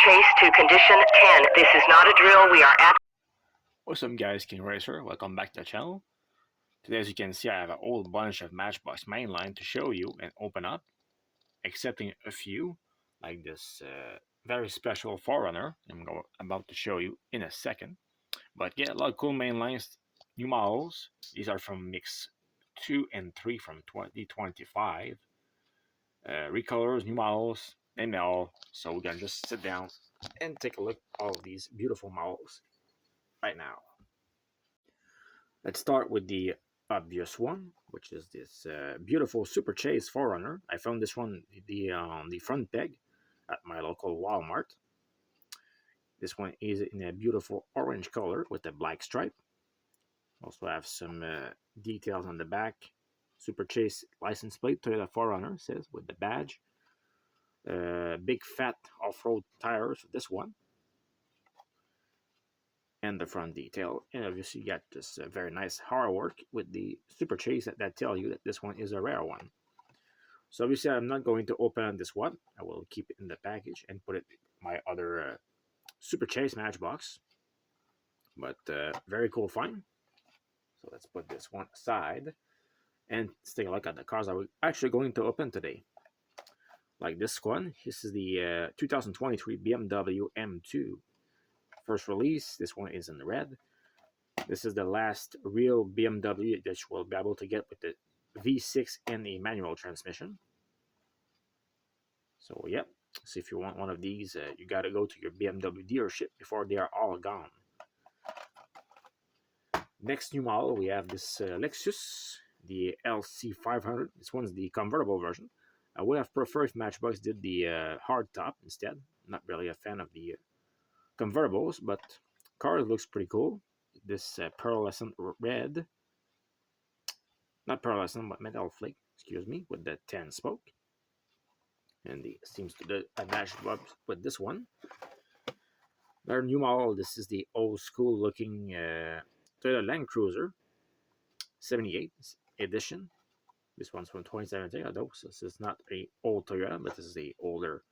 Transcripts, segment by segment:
chase to condition 10. This is not a drill. We are at... What's up guys, King Racer, welcome back to the channel. Today as you can see I have a whole bunch of Matchbox mainline to show you and open up, excepting a few, like this very special 4runner I'm about to show you in a second. But yeah, a lot of cool mainlines, new models. These are from mix 2 and 3 from 2025. Recolors, new models, and all. So we're gonna just sit down and take a look at all of these beautiful models right now. Let's start with the obvious one, which is this beautiful Super Chase 4runner. I found this one on the front peg at my local Walmart. This one is in a beautiful orange color with a black stripe. Also have some details on the back. Super Chase license plate, Toyota 4runner says, with the badge. Big fat off-road tires for this one. And the front detail. And obviously you got this very nice hard work with the Super Chase that tell you that this one is a rare one. So obviously I'm not going to open this one. I will keep it in the package and put it in my other Super Chase Matchbox. But very cool find. So let's put this one aside. And let's take a look at the cars that we're actually going to open today. Like this one. This is the 2023 BMW M2. First release. This one is in red. This is the last real BMW that you will be able to get with the V6 and the manual transmission. So yeah, so if you want one of these, you got to go to your BMW dealership before they are all gone. Next new model, we have this Lexus, the LC500. This one's the convertible version. I would have preferred if Matchbox did the hard top instead. Not really a fan of the convertibles, but car looks pretty cool. This pearlescent red, not pearlescent, but metal flake, excuse me, with the 10 spoke. And the seems to do a match with this one. Their new model, this is the old school looking Toyota Land Cruiser 78 edition. This one's from 2017, although so this is not a old Toyota, but this is the older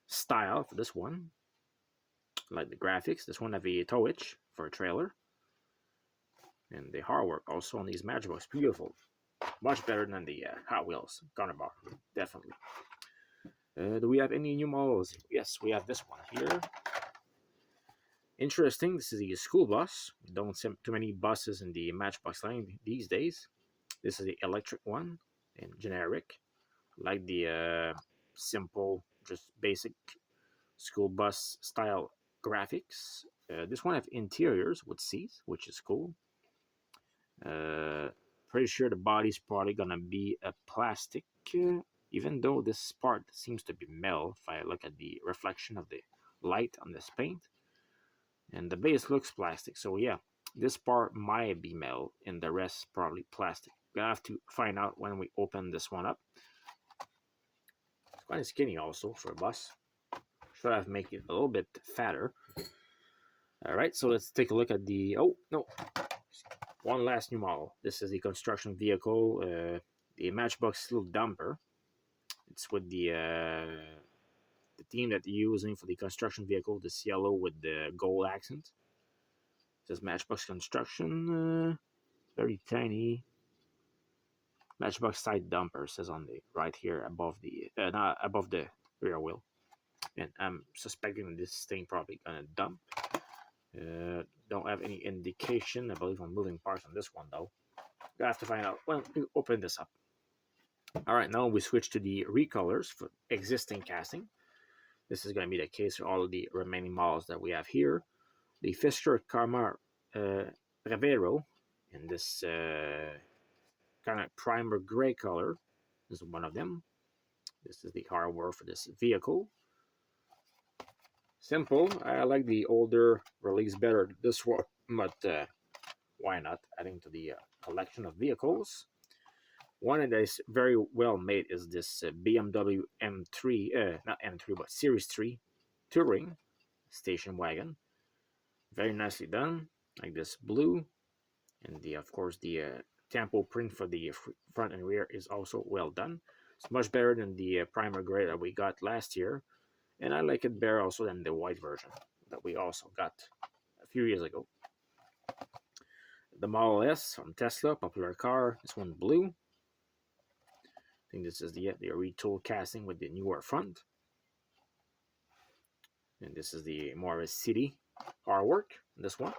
style for this one. Like the graphics, this one have a tow hitch for a trailer. And the hard work also on these Matchbox, beautiful. Much better than the Hot Wheels counterpart, definitely. Do we have any new models? Yes, we have this one here. Interesting, this is the school bus. We don't see too many buses in the Matchbox line these days. This is the electric one and generic. Like the simple, just basic school bus style graphics. This one have interiors with seats, which is cool. Pretty sure the body's probably gonna be a plastic, even though this part seems to be metal if I look at the reflection of the light on this paint. And the base looks plastic, so yeah, this part might be metal and the rest probably plastic. Gonna have to find out when we open this one up. It's kind of skinny also for a bus. Should have made it a little bit fatter. Alright, so let's take a look at the... oh, no. One last new model. This is the construction vehicle, the Matchbox little dumper. It's with the theme that you're using for the construction vehicle, this yellow with the gold accent. It says Matchbox Construction, very tiny. Matchbox side dumper says on the right here above the not above the rear wheel. And I'm suspecting this thing probably gonna dump. Don't have any indication, I believe, on moving parts on this one though. I have to find out when we open this up. Alright, now we switch to the recolors for existing casting. This is going to be the case for all of the remaining models that we have here. The Fisker Karma Revero in this kind of primer gray color is one of them. This is the hardware for this vehicle. Simple. I like the older release better than this one, but why not? Adding to the collection of vehicles. One that is very well made is this BMW M3, not M3, but Series 3 Touring station wagon. Very nicely done, like this blue. And the, of course, the tempo print for the front and rear is also well done. It's much better than the primer gray that we got last year. and I like it better also than the white version that we also got a few years ago. The Model S from Tesla, popular car. This one blue. I think this is the retool casting with the newer front. And this is the more of a city artwork, this one,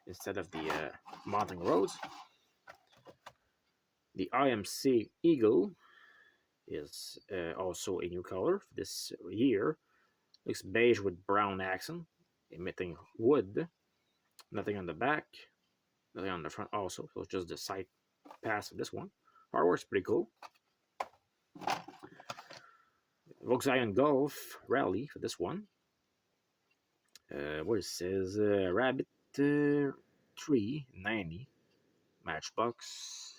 instead of the mountain roads. The IMC Eagle is also a new color for this year. Looks beige with brown accent, emitting wood. Nothing on the back, nothing on the front also, so it's just the side pass of this one. Artwork's pretty cool. Volkswagen Golf Rally for this one. What it says, Rabbit 390 Matchbox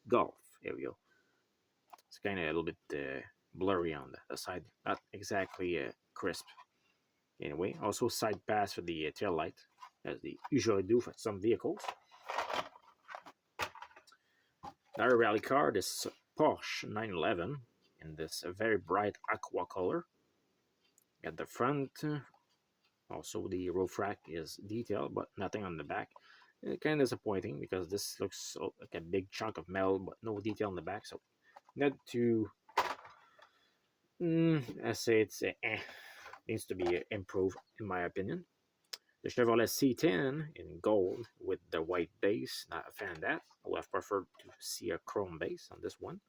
Golf. Here we go. It's kind of a little bit blurry on the side, not exactly crisp. Anyway, also side pass for the tail light, as they usually do for some vehicles. Another rally car, this Porsche 911 in this very bright aqua color. At the front, also the roof rack is detailed, but nothing on the back. Kind of disappointing because this looks like a big chunk of metal, but no detail on the back. So not too. I say it's needs to be improved in my opinion. The Chevrolet C10 in gold with the white base. Not a fan of that. I would have preferred to see a chrome base on this one,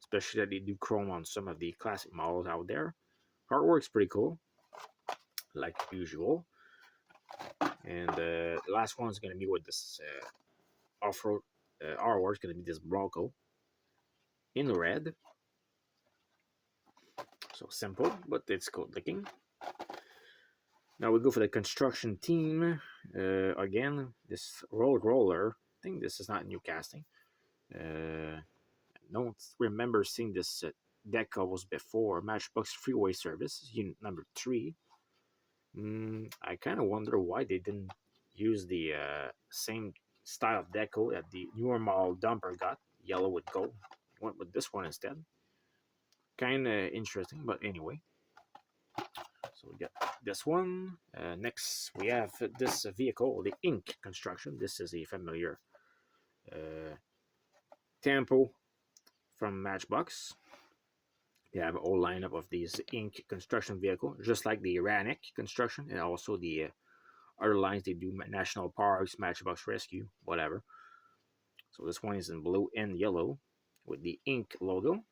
especially that they do chrome on some of the classic models out there. Artwork's pretty cool, like usual. And the last one is going to be with this off-road artwork. Is going to be this Bronco in red. So simple, but it's cool looking. Now we go for the construction team. Again, this road roller. I think this is not new casting. I don't remember seeing this decals before. Matchbox Freeway Service, unit number 3. I kind of wonder why they didn't use the same style of decal that the newer model dumper got, yellow with gold. Went with this one instead. Kind of interesting, but anyway. So we got this one. Next, we have this vehicle, the Ink construction. This is a familiar Tempo from Matchbox. They have a whole lineup of these Ink construction vehicles, just like the RANTS construction and also the other lines they do, National Parks, Matchbox Rescue, whatever. So this one is in blue and yellow with the Ink logo.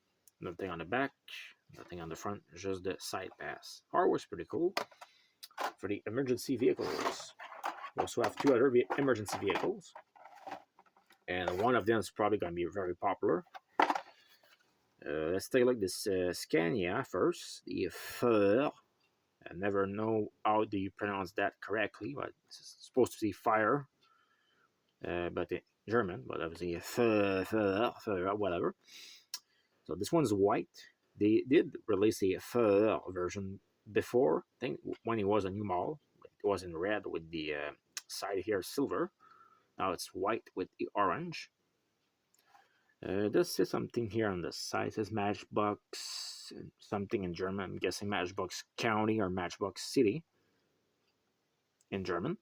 Nothing on the back, nothing on the front, just the side pass. Artwork's pretty cool. For the emergency vehicles, we also have 2 other emergency vehicles. And one of them is probably going to be very popular. Let's take a look at this Scania first. The Feur. I never know how do you pronounce that correctly, but it's supposed to be fire. But in German, but obviously Feur, whatever. So this one's white. They did release a Feur version before, I think when it was a new model. It was in red with the side here silver. Now it's white with the orange. It does say something here on the side. It says Matchbox, something in German. I'm guessing Matchbox County or Matchbox City in German.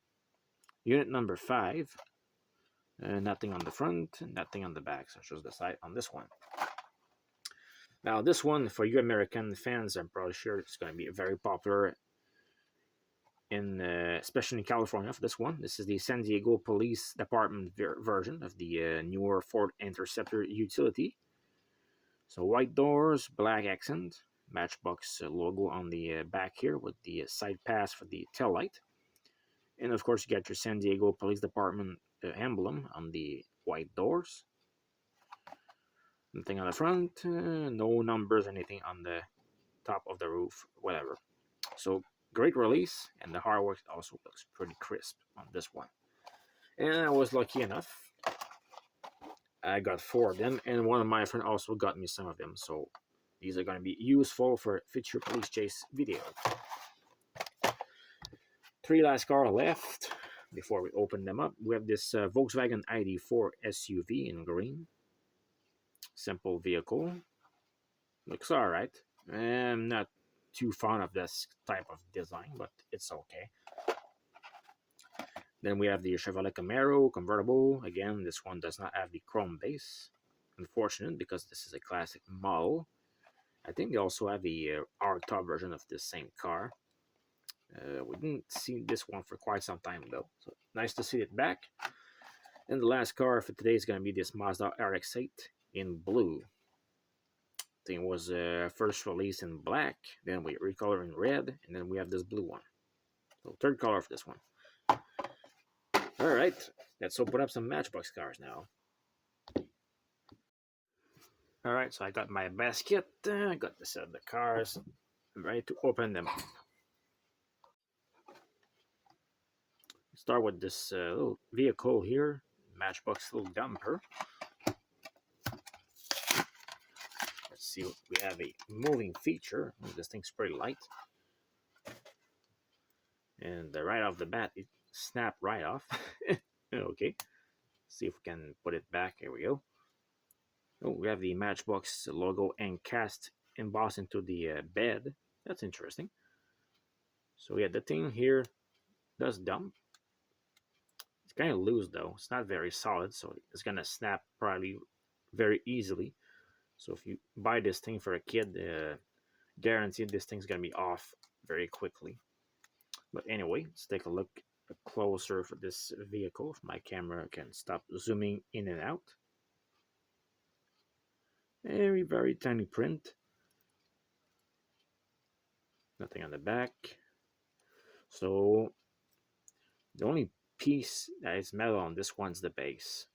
Unit number 5. Nothing on the front, nothing on the back. So it shows the side on this one. Now this one, for you American fans, I'm probably sure it's going to be very popular, especially in California for this one. This is the San Diego Police Department version of the newer Ford Interceptor utility. So white doors, black accent, Matchbox logo on the back here with the side pass for the tail light. And of course you got your San Diego Police Department emblem on the white doors. Nothing on the front, no numbers, anything on the top of the roof, whatever. So great release, and the hardware also looks pretty crisp on this one. And I was lucky enough. I got 4 of them, and one of my friends also got me some of them. So these are going to be useful for future police chase video. 3 last car left before we open them up. We have this Volkswagen ID4 SUV in green. Simple vehicle. Looks alright. Not too fond of this type of design, but it's okay. Then we have the Chevrolet Camaro convertible. Again, this one does not have the chrome base. Unfortunate, because this is a classic model. I think they also have the R-Top version of this same car. We didn't see this one for quite some time though, so nice to see it back. And the last car for today is going to be this Mazda RX-8 in blue. I think it was first released in black, then we recolor in red, and then we have this blue one. So third color for this one. Alright, let's open up some Matchbox cars now. Alright, so I got my basket, I got the set of the cars, I'm ready to open them up. Start with this little vehicle here, Matchbox little dumper. Let's see, we have a moving feature. This thing's pretty light. And right off the bat, it snapped right off. Okay, see if we can put it back. Here we go. Oh, we have the Matchbox logo and cast embossed into the bed. That's interesting. So yeah, the thing here does dump. It's kind of loose though. It's not very solid, so it's gonna snap probably very easily. So if you buy this thing for a kid, guaranteed this thing's gonna be off very quickly. But anyway, let's take a look closer for this vehicle. If my camera can stop zooming in and out. Very tiny print. Nothing on the back. So the only piece that is metal on this one's the base.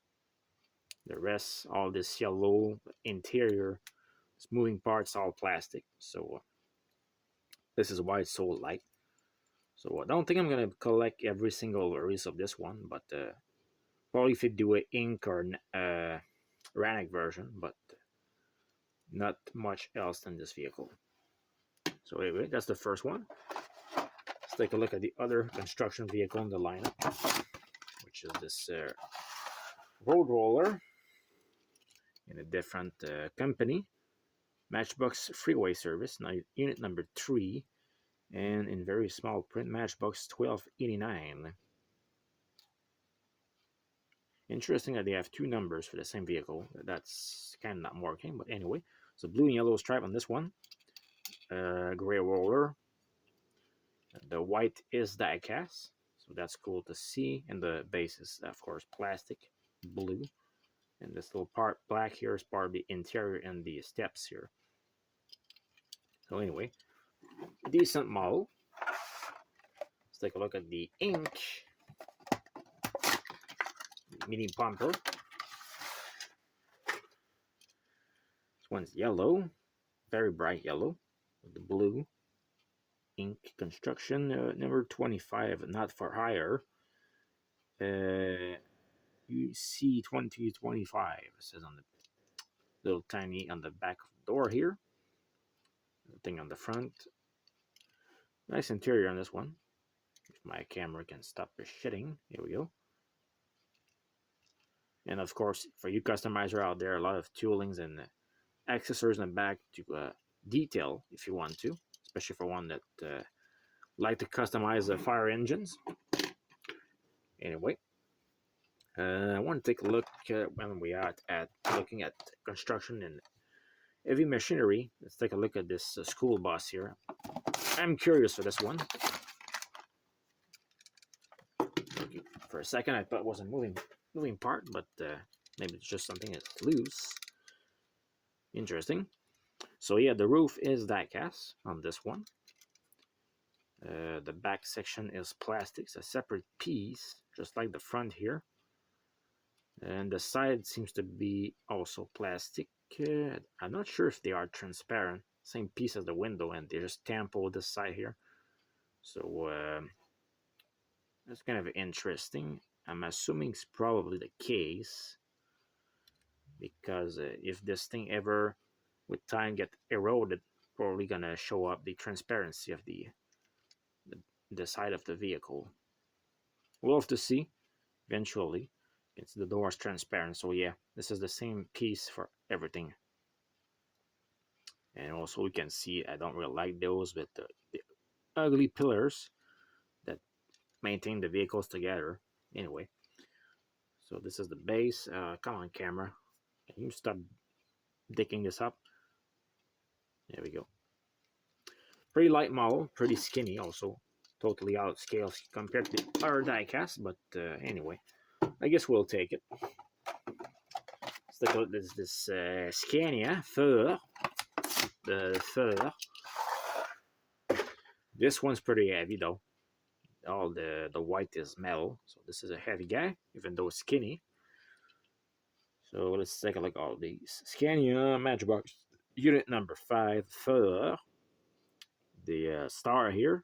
The rest, all this yellow interior, this moving parts, all plastic. So this is why it's so light. So I don't think I'm gonna collect every single release of this one, but probably if you do an ink or RANTS version, but not much else than this vehicle. So anyway, that's the first one. Let's take a look at the other construction vehicle in the lineup, which is this road roller in a different company. Matchbox freeway service, now unit number 3, and in very small print, Matchbox 1289. Interesting that they have 2 numbers for the same vehicle. That's kind of not working, but anyway. So blue and yellow stripe on this one. Gray roller. The white is DIECAST, so that's cool to see. And the base is, of course, plastic blue. And this little part black here is part of the interior and the steps here. So anyway, decent model. Let's take a look at the ink. Mini bumper. This one's yellow, very bright yellow, with the blue ink construction. Number 25, not for hire. You see 2025. It says on the little tiny on the back of the door here. Thing on the front. Nice interior on this one. If my camera can stop shitting. Here we go. And of course, for you customizer out there, a lot of toolings and accessories in the back to detail if you want to, especially for one that like to customize the fire engines. Anyway, I want to take a look when we are at looking at construction and heavy machinery. Let's take a look at this school bus here. I'm curious for this one. Okay. For a second, I thought it was a moving part, but maybe it's just something that's loose. Interesting. So yeah, the roof is diecast on this one. The back section is plastic, it's a separate piece, just like the front here. And the side seems to be also plastic. I'm not sure if they are transparent. Same piece as the window, and they just tampo this side here. So that's kind of interesting. I'm assuming it's probably the case, because if this thing ever with time get eroded, probably gonna show up the transparency of the side of the vehicle. We'll have to see eventually. It's the doors transparent, so yeah, this is the same piece for everything. And also we can see I don't really like those, but the ugly pillars that maintain the vehicles together. Anyway, so this is the base. Come on, camera. Can you stop digging this up? There we go. Pretty light model, pretty skinny also. Totally out of scale compared to the other diecast, but anyway, I guess we'll take it. Let's take a look at this Scania fur. The fur. This one's pretty heavy though. All the white is metal, so this is a heavy guy, even though it's skinny. So let's take a look at all these. Scania Matchbox unit number 5 fur. The star here.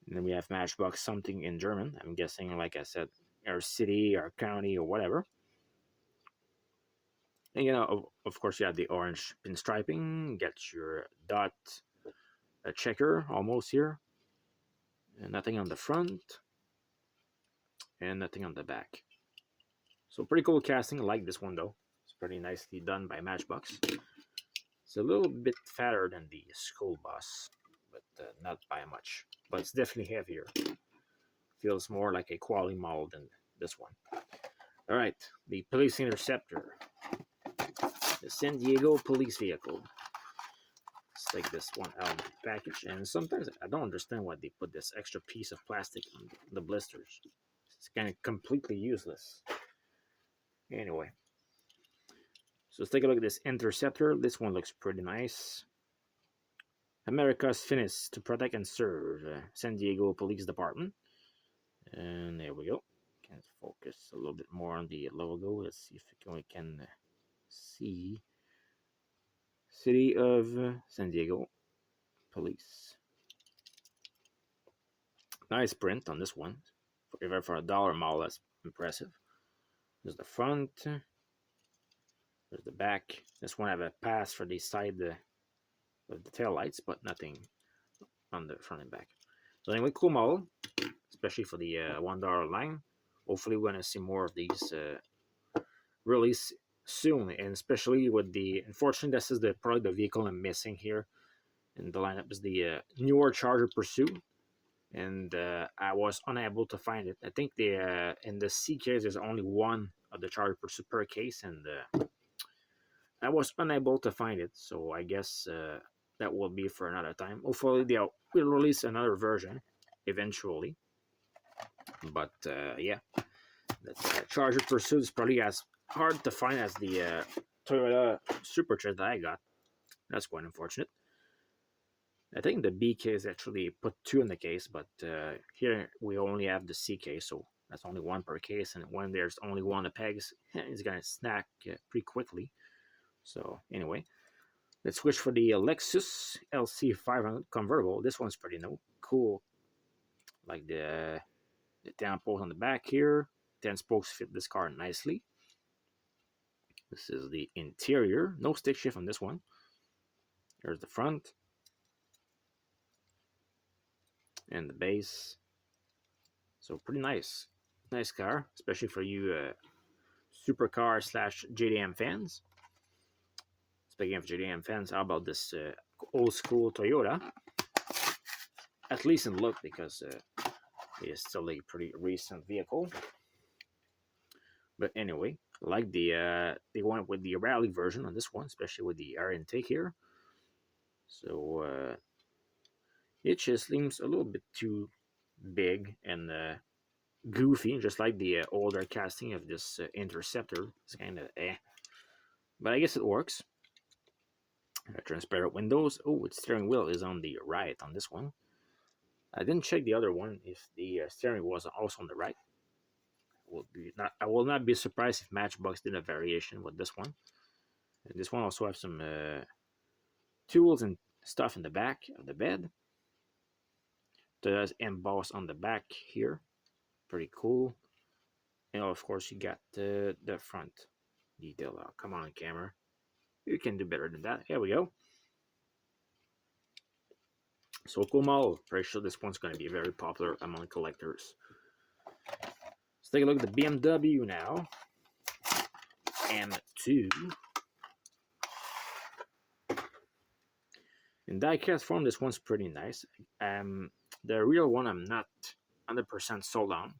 And then we have Matchbox something in German. I'm guessing, like I said, our city, our county, or whatever. And of course, you have the orange pinstriping. Get your dot checker almost here. And nothing on the front. And nothing on the back. So pretty cool casting. I like this one though. It's pretty nicely done by Matchbox. It's a little bit fatter than the school bus, but not by much. But it's definitely heavier. Feels more like a quality model than this one. All right, the police interceptor. The San Diego police vehicle. Let's take this one out of the package. And sometimes I don't understand why they put this extra piece of plastic on the blisters. It's kind of completely useless. Anyway. So let's take a look at this interceptor. This one looks pretty nice. America's Finest to protect and serve. San Diego Police Department. And there we go. Can focus a little bit more on the logo. Let's see if we can see. City of San Diego Police. Nice print on this one. Even for $1 model, that's impressive. There's the front. There's the back. This one I have a pass for the side of the tail lights, but nothing on the front and back. So anyway, cool model, especially for the $1 line. Hopefully we're going to see more of these release soon, and especially with the, unfortunately this is probably the vehicle I'm missing here in the lineup is the newer Charger Pursuit, and I was unable to find it. I think the in the C case there's only one of the Charger Pursuit per case, and I was unable to find it, so I guess that will be for another time. Hopefully they'll release another version eventually, but yeah, the Charger Pursuit is probably as hard to find as the Toyota Supercharger that I got. That's quite unfortunate. I think the B case actually put 2 in the case, but here we only have the C case, so that's only 1 per case, and when there's only 1 of the pegs, it's gonna snack pretty quickly. So anyway, let's switch for the Lexus LC 500 convertible. This one's pretty cool, like the 10 posts on the back here. 10 spokes fit this car nicely. This is the interior. No stick shift on this one. There's the front. And the base. So pretty nice. Nice car, especially for you supercar / JDM fans. Speaking of JDM fans, how about this old school Toyota? At least in look, because it is still a pretty recent vehicle. But anyway, I like they went with the rally version on this one, especially with the air intake here. So it just seems a little bit too big and goofy, just like the older casting of this Interceptor. It's kind of but I guess it works. Transparent windows. Oh, its steering wheel is on the right on this one. I didn't check the other one if the steering wheel was also on the right. I will not be surprised if Matchbox did a variation with this one. And this one also has some tools and stuff in the back of the bed. Does emboss on the back here. Pretty cool. And of course you got the front detail. Come on, camera. You can do better than that. Here we go. So cool model. Pretty sure this one's going to be very popular among collectors. Let's take a look at the BMW now. M2. In diecast form, this one's pretty nice. The real one I'm not 100% sold on,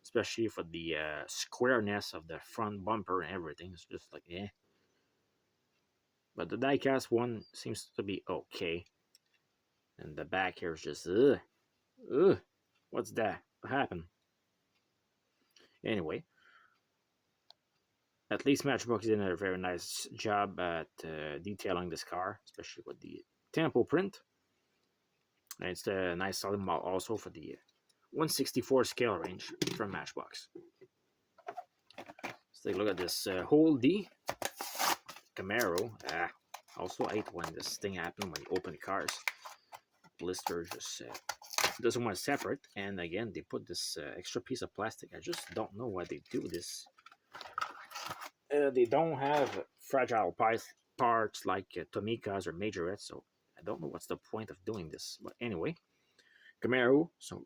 especially for the squareness of the front bumper and everything. It's just like, eh. But the diecast one seems to be okay. And the back here is just, ugh. Ugh. What's that? What happened? Anyway, at least Matchbox did a very nice job at detailing this car, especially with the tempo print. And it's a nice solid model also for the 164 scale range from Matchbox. Let's take a look at this whole D Camaro. Also hate when this thing happens when you open the cars. Blister just doesn't want to separate, and again they put this extra piece of plastic. I just don't know why they do this. They don't have fragile parts like Tomicas or Majorettes, so I don't know what's the point of doing this. But anyway, Camaro, so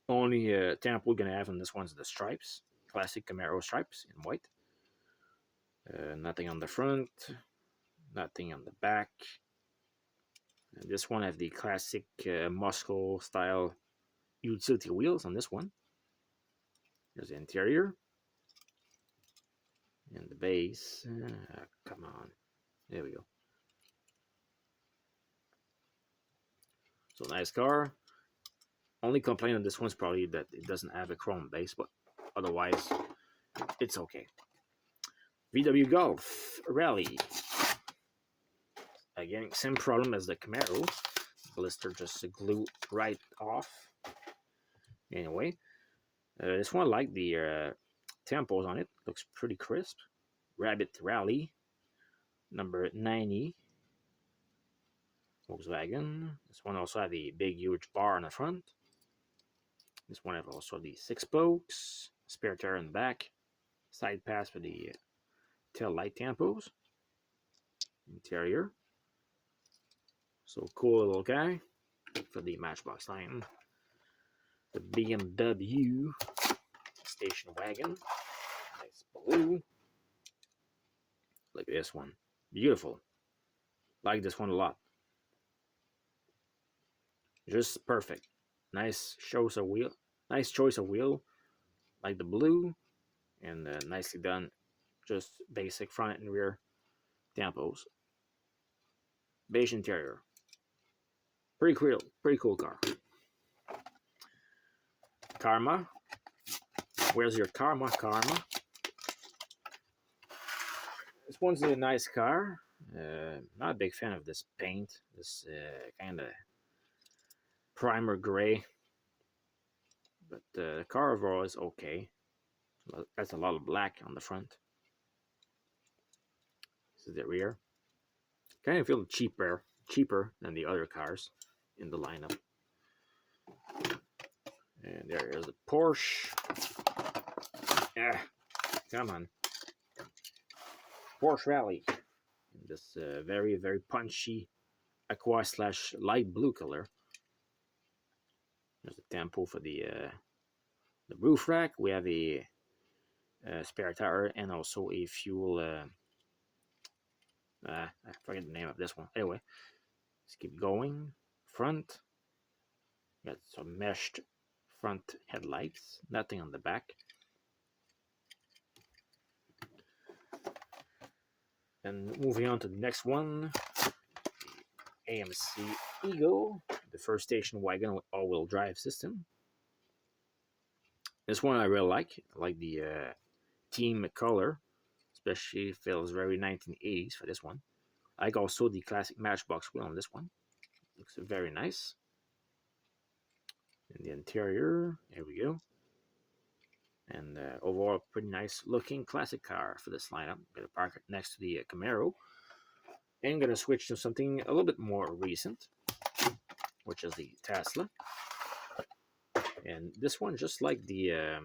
only temp we're gonna have on this one's the stripes, classic Camaro stripes in white. Nothing on the front, nothing on the back. And this one has the classic Moscow style utility wheels on this one. There's the interior and the base. Come on, there we go. So nice car. Only complaint on this one's probably that it doesn't have a chrome base, but otherwise it's okay. VW Golf Rally. Again, same problem as the Camaro. Blister just glue right off. Anyway, this one, I like the tempos on it. Looks pretty crisp. Rabbit Rally number 90. Volkswagen. This one also has a big, huge bar on the front. This one has also the 6 spokes, spare tire in the back, side pass for the tail light tempos. Interior. So cool little guy for the Matchbox line. The BMW station wagon. Nice blue. Look at this one. Beautiful. Like this one a lot. Just perfect. Nice choice of wheel. Nice choice of wheel. Like the blue. And nicely done. Just basic front and rear tempos. Beige interior. Pretty cool car. Karma. Where's your karma, Karma? This one's a nice car. Not a big fan of this paint. This kind of primer gray. But the car overall is okay. That's a lot of black on the front. This is the rear. Kind of feel cheaper than the other cars in the lineup. And there is the Porsche. Come on. Porsche Rally. In this very, very punchy aqua / light blue color. There's the tempo for the roof rack. We have a spare tire and also a fuel. I forget the name of this one. Anyway, let's keep going. Front. Got some meshed front headlights. Nothing on the back. And moving on to the next one. AMC Eagle. The first station wagon with all-wheel drive system. This one I really like. I like the team color. Especially feels very 1980s for this one. I like also the classic Matchbox wheel on this one. Looks very nice. In the interior, there we go. And overall, pretty nice looking classic car for this lineup. I'm going to park it next to the Camaro. And I'm going to switch to something a little bit more recent, which is the Tesla. And this one, just like the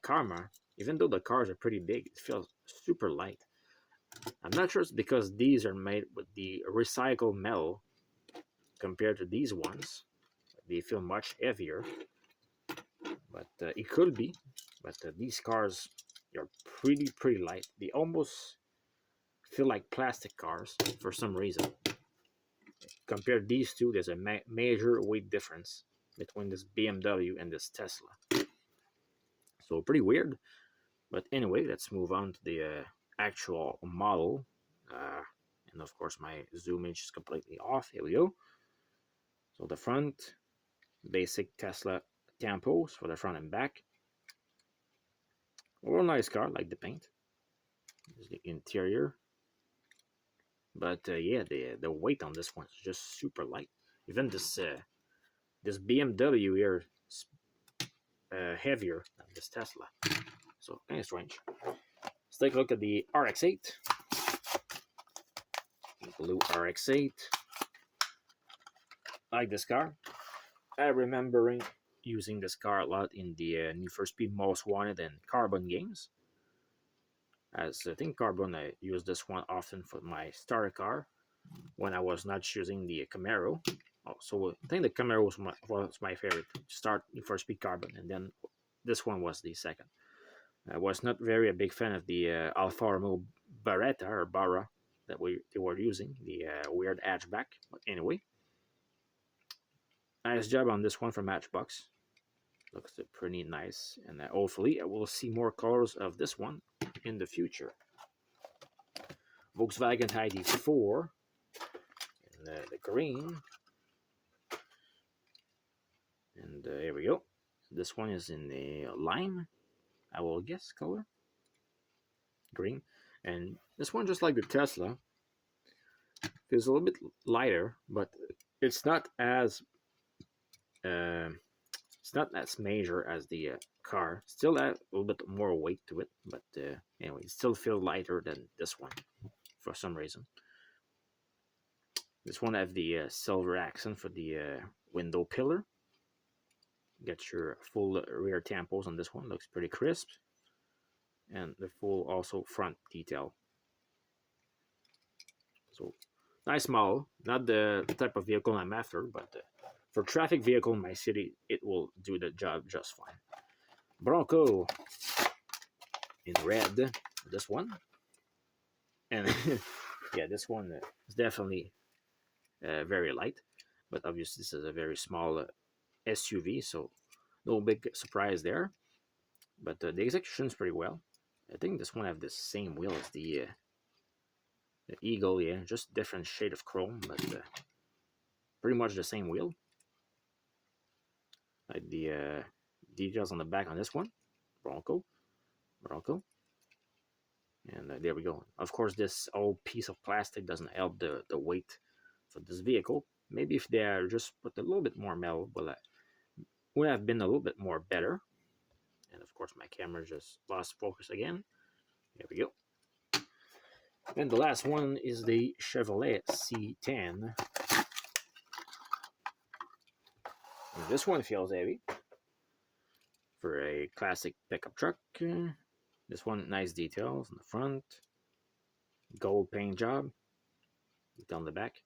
Karma, even though the cars are pretty big, it feels super light. I'm not sure it's because these are made with the recycled metal compared to these ones. They feel much heavier. But it could be. But these cars are pretty light. They almost feel like plastic cars for some reason. compare these two, there's a major weight difference between this BMW and this Tesla. So pretty weird. But anyway, let's move on to the actual model. And of course, my zoomage is completely off. Here we go. So the front, basic Tesla tampos for the front and back. A real nice car, like the paint. There's the interior. But yeah, the weight on this one is just super light. Even this this BMW here is heavier than this Tesla. So kind of strange. Let's take a look at the RX-8. Blue RX-8. I like this car. I remember using this car a lot in the Need for Speed Most Wanted and Carbon games. As I think Carbon, I used this one often for my starter car when I was not choosing the Camaro. Oh, so I think the Camaro was my favorite to start Need for Speed Carbon, and then this one was the second. I was not very a big fan of the Alfa Romeo Baretta or Barra that they were using, the weird hatchback. But anyway, nice job on this one from Matchbox. Looks pretty nice, and hopefully I will see more colors of this one in the future. Volkswagen ID4 in the green, and here we go. This one is in the lime, I will guess, color. Green. And this one, just like the Tesla, is a little bit lighter, but it's not as major as the car. Still a little bit more weight to it, but anyway, it still feels lighter than this one for some reason. This one has the silver accent for the window pillar. Get your full rear tampos on this one. Looks pretty crisp. And the full also front detail. So nice model. Not the type of vehicle I'm after, but for traffic vehicle in my city, it will do the job just fine. Bronco in red. This one. And yeah, this one is definitely very light. But obviously this is a very small SUV, so no big surprise there. But the execution is pretty well. I think this one have the same wheel as the Eagle, yeah, just different shade of chrome, but pretty much the same wheel. Like the details on the back on this one, Bronco, and there we go. Of course, this old piece of plastic doesn't help the weight for this vehicle. Maybe if they are just put a little bit more metal, would have been a little bit more better. And of course, my camera just lost focus again. There we go. And the last one is the Chevrolet C10. And this one feels heavy for a classic pickup truck. This one, nice details on the front, gold paint job down the back,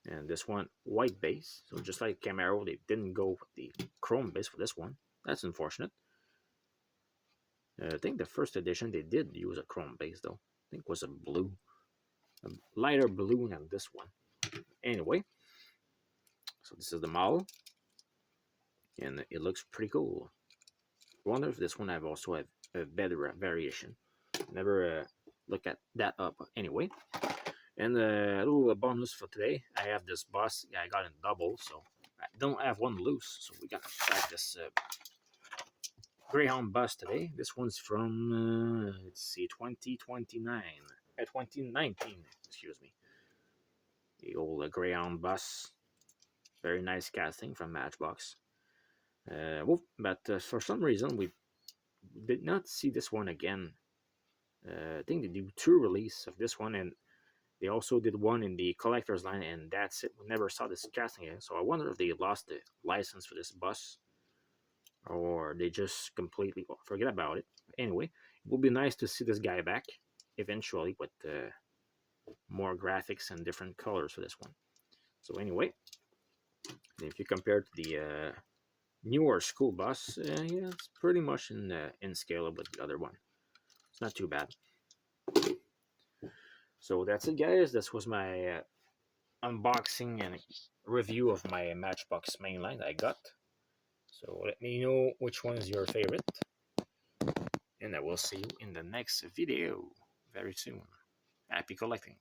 and this one, white base. So just like Camaro, they didn't go with the chrome base for this one. That's unfortunate. I think the first edition they did use a chrome base though. I think it was a lighter blue than this one. Anyway, so this is the model, and it looks pretty cool. I wonder if this one I've also have a better variation. Never look at that up anyway. And a little bonus for today, I have this bus. I got in double, so I don't have one loose. So we got to try this Greyhound bus today. This one's from let's see, 2019. Excuse me. The old Greyhound bus. Very nice casting from Matchbox. But for some reason we did not see this one again. I think they do 2 releases of this one, and they also did one in the collector's line, and that's it. We never saw this casting again. So I wonder if they lost the license for this bus, or they just completely forget about it. Anyway, it would be nice to see this guy back eventually with more graphics and different colors for this one. So anyway, if you compare to the newer school bus, yeah, it's pretty much in scale with the other one. It's not too bad. So that's it, guys. This was my unboxing and review of my Matchbox mainline I got. So let me know which one is your favorite, and I will see you in the next video very soon. Happy collecting!